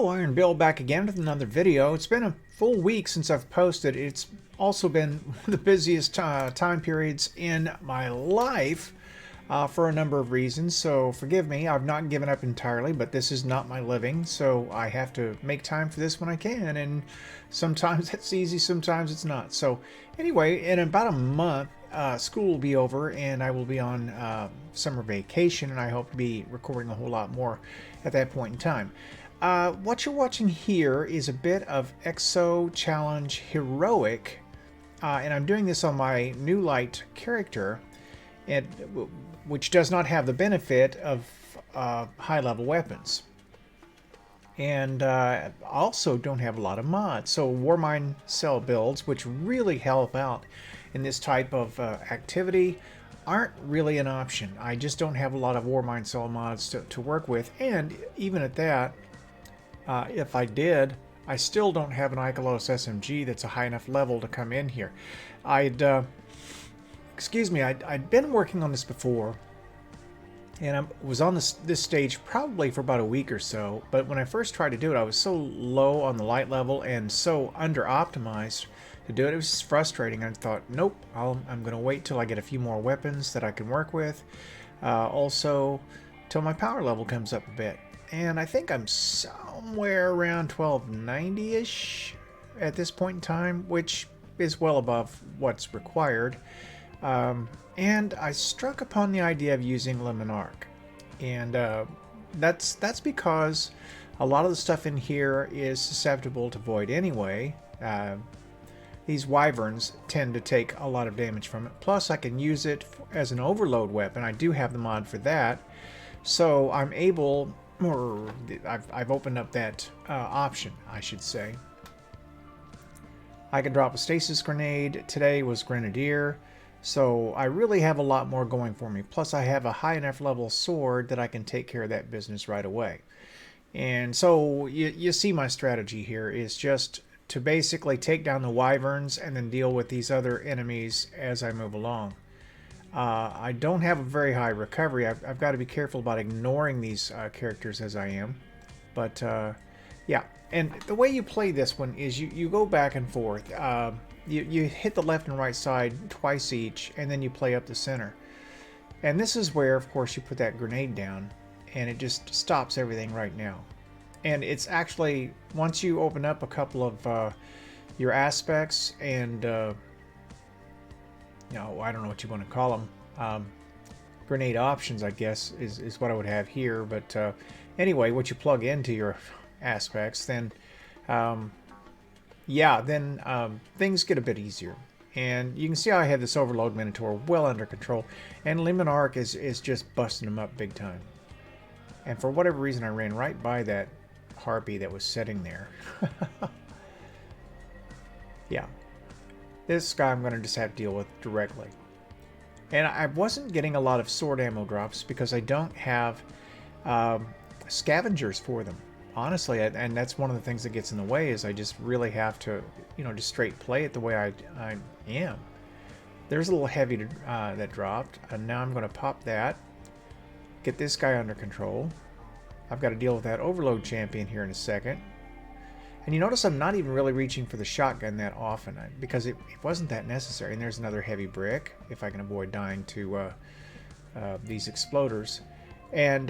Hello, Iron Bill back again with another video. It's been a full week since I've posted. It's also been one of the busiest time periods in my life for a number of reasons, so forgive me. I've not given up entirely, but this is not my living, so I have to make time for this when I can, and sometimes it's easy, sometimes it's not. So anyway, in about a month, school will be over and I will be on summer vacation, and I hope to be recording a whole lot more at that point in time. What you're watching here is a bit of Exo Challenge Heroic, and I'm doing this on my new light character, which does not have the benefit of high-level weapons. And also don't have a lot of mods. So Warmine cell builds, which really help out in this type of activity, aren't really an option. I just don't have a lot of Warmine cell mods to work with, and even at that, if I did, I still don't have an Ikelos SMG that's a high enough level to come in here. I'd been working on this before, and I was on this stage probably for about a week or so, but when I first tried to do it, I was so low on the light level and so under-optimized to do it. It was just frustrating. I thought, nope, I'm going to wait till I get a few more weapons that I can work with, also till my power level comes up a bit. And I think I'm somewhere around 1290-ish at this point in time, which is well above what's required. And I struck upon the idea of using Monarque. And that's because a lot of the stuff in here is susceptible to void anyway. These wyverns tend to take a lot of damage from it. Plus, I can use it as an overload weapon. I do have the mod for that. So I'm able... or I've opened up that option, I should say. I can drop a stasis grenade. Today was grenadier, so I really have a lot more going for me. Plus I have a high enough level sword that I can take care of that business right away. And so you see my strategy here is just to basically take down the wyverns and then deal with these other enemies as I move along. I don't have a very high recovery. I've got to be careful about ignoring these characters as I am. But yeah, and the way you play this one is you go back and forth. You hit the left and right side twice each, and then you play up the center. And this is where, of course, you put that grenade down, and it just stops everything right now. And it's actually, once you open up a couple of your aspects and... no, I don't know what you want to call them. Grenade options, I guess, is what I would have here. But anyway, what you plug into your aspects, then, things get a bit easier. And you can see how I have this Overload Minotaur well under control. And Monarque is just busting them up big time. And for whatever reason, I ran right by that harpy that was sitting there. Yeah. This guy I'm going to just have to deal with directly. And I wasn't getting a lot of sword ammo drops because I don't have scavengers for them. Honestly, and that's one of the things that gets in the way is I just really have to, just straight play it the way I am. There's a little heavy that dropped, and now I'm going to pop that. Get this guy under control. I've got to deal with that overload champion here in a second. And you notice I'm not even really reaching for the shotgun that often because it wasn't that necessary. And there's another heavy brick if I can avoid dying to these exploders. And,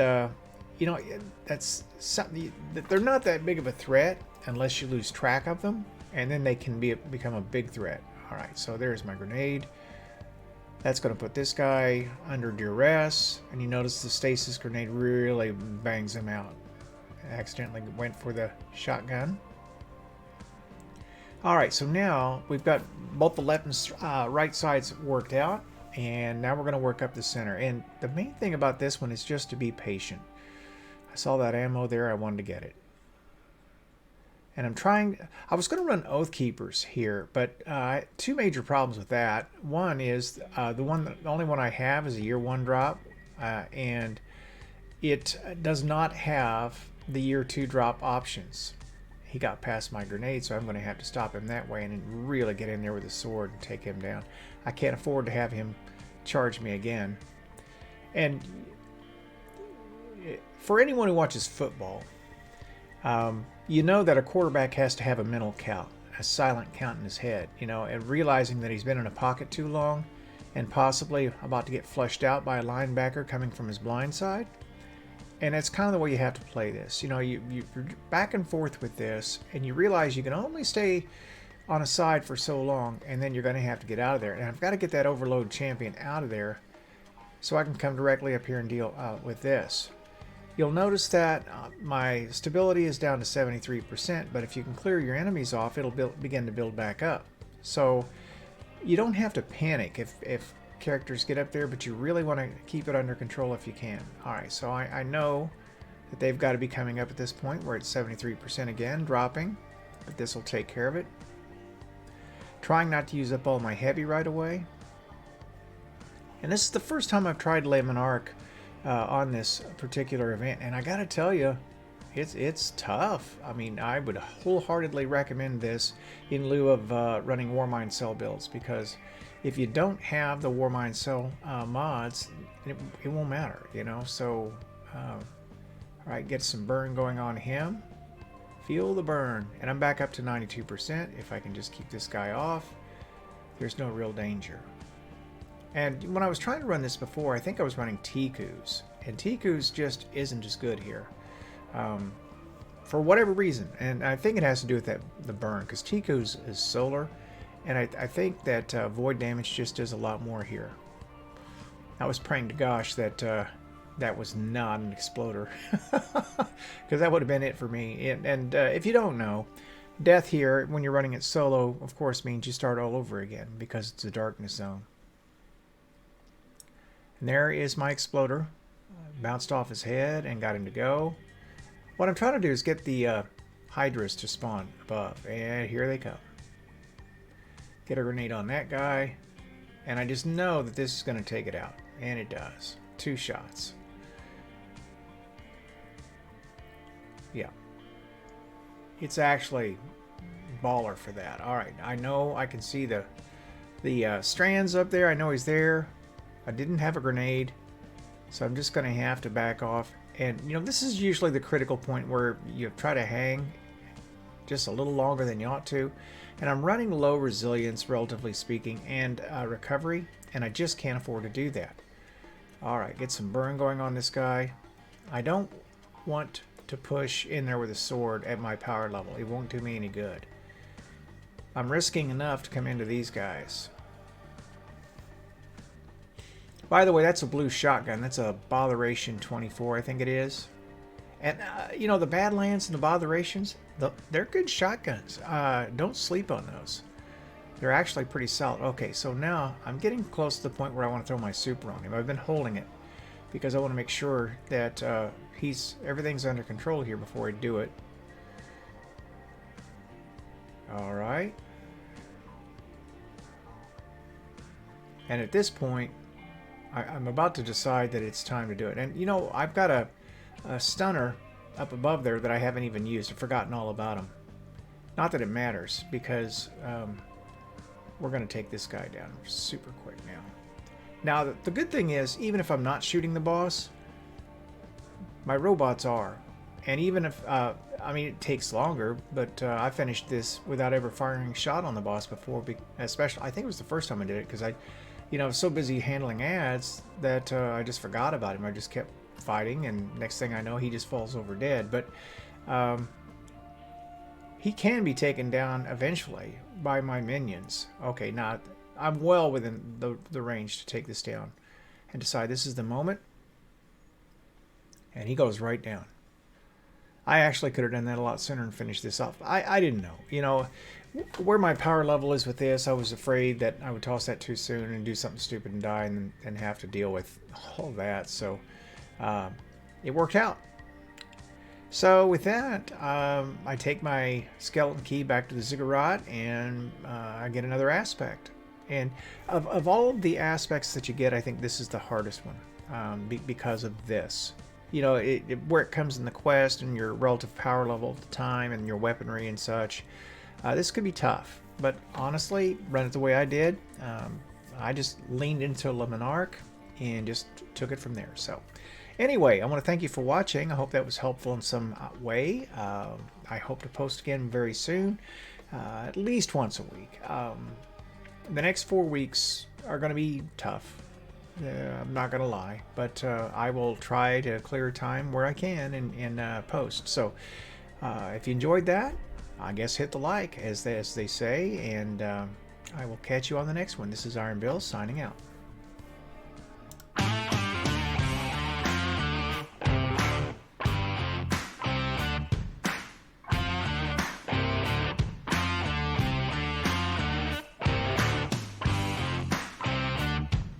that's something they're not that big of a threat unless you lose track of them. And then they can become a big threat. All right, so there's my grenade. That's going to put this guy under duress. And you notice the stasis grenade really bangs him out. I accidentally went for the shotgun. Alright, so now we've got both the left and right sides worked out, and now we're going to work up the center. And the main thing about this one is just to be patient. I saw that ammo there, I wanted to get it. And I was going to run Oath Keepers here, but two major problems with that. One is the only one I have is a year 1 drop, and it does not have the year 2 drop options. He got past my grenade, so I'm going to have to stop him that way and really get in there with a sword and take him down. I can't afford to have him charge me again. And for anyone who watches football, you know that a quarterback has to have a mental count, a silent count in his head, you know, and realizing that he's been in a pocket too long and possibly about to get flushed out by a linebacker coming from his blind side. And that's kind of the way you have to play this. You know, you're back and forth with this, and you realize you can only stay on a side for so long, and then you're going to have to get out of there. And I've got to get that overload champion out of there so I can come directly up here and deal with this. You'll notice that my stability is down to 73%, but if you can clear your enemies off, it'll begin to build back up. So you don't have to panic if characters get up there, but you really want to keep it under control if you can. Alright, so I know that they've got to be coming up at this point where it's 73% again, dropping, but this will take care of it. Trying not to use up all my heavy right away. And this is the first time I've tried Le Monarque on this particular event, and I gotta tell you, it's tough. I mean, I would wholeheartedly recommend this in lieu of running Warmind Cell builds, because if you don't have the Warmind Cell mods, it won't matter, you know. So, alright, get some burn going on him. Feel the burn. And I'm back up to 92%. If I can just keep this guy off, there's no real danger. And when I was trying to run this before, I think I was running Tikus. And Tikus just isn't as good here. For whatever reason. And I think it has to do with the burn, because Tikus is solar. And I think that void damage just does a lot more here. I was praying to gosh that that was not an exploder, because that would have been it for me. And if you don't know, death here, when you're running it solo, of course means you start all over again, because it's a darkness zone. And there is my exploder. Bounced off his head and got him to go. What I'm trying to do is get the Hydras to spawn above, and here they come. Get a grenade on that guy, and I just know that this is going to take it out, and it does. 2 shots. Yeah, it's actually baller for that. All right, I know I can see the strands up there. I know he's there. I didn't have a grenade, so I'm just going to have to back off. And you know, this is usually the critical point where you try to hang just a little longer than you ought to. And I'm running low resilience, relatively speaking, and recovery, and I just can't afford to do that. All right, get some burn going on this guy. I don't want to push in there with a sword at my power level. It won't do me any good. I'm risking enough to come into these guys. By the way, that's a blue shotgun. That's a Botheration 24, I think it is. And, you know, the Badlands and the Botherations, they're good shotguns. Don't sleep on those. They're actually pretty solid. Okay, so now I'm getting close to the point where I want to throw my super on him. I've been holding it because I want to make sure that everything's under control here before I do it. All right. And at this point, I'm about to decide that it's time to do it. And, you know, I've got a stunner up above there that I haven't even used. I've forgotten all about him. Not that it matters, because we're going to take this guy down super quick now. Now, the good thing is, even if I'm not shooting the boss, my robots are. And even if, I mean, it takes longer, but I finished this without ever firing a shot on the boss before. Especially, I think it was the first time I did it, because I was so busy handling ads that I just forgot about him. I just kept fighting, and next thing I know, he just falls over dead. But he can be taken down eventually by my minions. Okay, now I'm well within the range to take this down and decide this is the moment. And he goes right down. I actually could have done that a lot sooner and finished this off. I didn't know. You know, where my power level is with this, I was afraid that I would toss that too soon and do something stupid and die and have to deal with all that. So it worked out. So with that, I take my skeleton key back to the ziggurat, and I get another aspect. And of all of the aspects that you get, I think this is the hardest one because of this. You know, where it comes in the quest and your relative power level at the time and your weaponry and such. This could be tough, but honestly, run it the way I did. I just leaned into Le Monarque and just took it from there. So Anyway, I want to thank you for watching. I hope that was helpful in some way. I hope to post again very soon, at least once a week. The next 4 weeks are going to be tough. I'm not going to lie, but I will try to clear time where I can and post. So if you enjoyed that, I guess hit the like, as they say, and I will catch you on the next one. This is Iron Bill signing out.